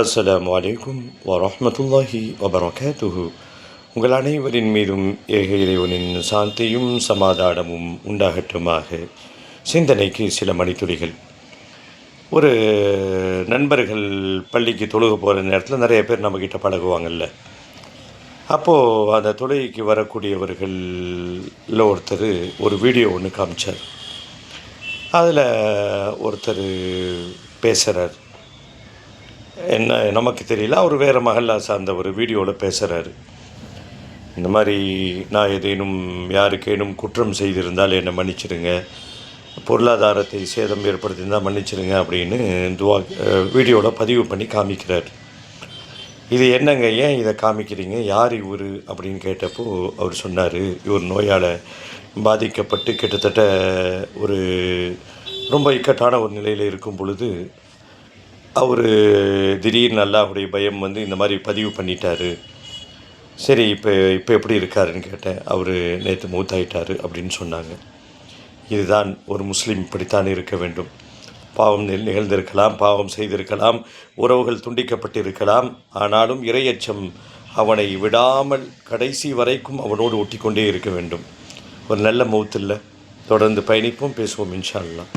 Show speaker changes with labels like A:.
A: அஸ்ஸலாமு அலைக்கும் வரஹ்மத்துல்லாஹி வபரகாத்துஹு. உங்கள் அனைவரின் மீதும் ஏக இறைவனின் சாந்தியும் சமாதானமும் உண்டாகட்டுமாக. சிந்தனைக்கு சில மணித்துளிகள். ஒரு நண்பர்கள் பள்ளிக்கு தொழுக போகிற நேரத்தில் நிறைய பேர் நம்மக்கிட்ட பழகுவாங்கல்ல. அப்போது அந்த தொழுகைக்கு வரக்கூடியவர்களில் ஒருத்தர் ஒரு வீடியோ ஒன்று காமிச்சார். அதில் ஒருத்தர் பேசுகிறார். என்ன நமக்கு தெரியல, அவர் வேறு மஹல்லா சார்ந்த ஒரு வீடியோவில் பேசுகிறாரு. இந்த மாதிரி நான் ஏதேனும் யாருக்கேனும் குற்றம் செய்திருந்தால் என்னை மன்னிச்சிடுங்க, பொருளாதாரத்தை சேதம் ஏற்படுத்தியிருந்தால் மன்னிச்சிடுங்க அப்படின்னு வீடியோவில் பதிவு பண்ணி காமிக்கிறார். இது என்னங்க, ஏன் இதை காமிக்கிறீங்க, யார் இவர் அப்படின்னு கேட்டப்போ அவர் சொன்னார், இவர் நோயால் பாதிக்கப்பட்டு கிட்டத்தட்ட ஒரு ரொம்ப இக்கட்டான ஒரு நிலையில் இருக்கும் பொழுது அவர் திடீர்னு அல்லாஹ்வுடைய பயம் வந்து இந்த மாதிரி பதிவு பண்ணிட்டார். சரி, இப்போ எப்படி இருக்காருன்னு கேட்டேன். அவர் நேற்று மூத்தாயிட்டார் அப்படின்னு சொன்னாங்க. இதுதான் ஒரு முஸ்லீம் இப்படித்தான் இருக்க வேண்டும். பாவம் நிகழ்ந்திருக்கலாம், பாவம் செய்திருக்கலாம், உறவுகள் துண்டிக்கப்பட்டிருக்கலாம், ஆனாலும் இறையச்சம் அவனை விடாமல் கடைசி வரைக்கும் அவனோடு ஒட்டி கொண்டே இருக்க வேண்டும். ஒரு நல்ல மௌத்தில் தொடர்ந்து பயணிப்போம், பேசுவோம் இன்ஷா அல்லாஹ்.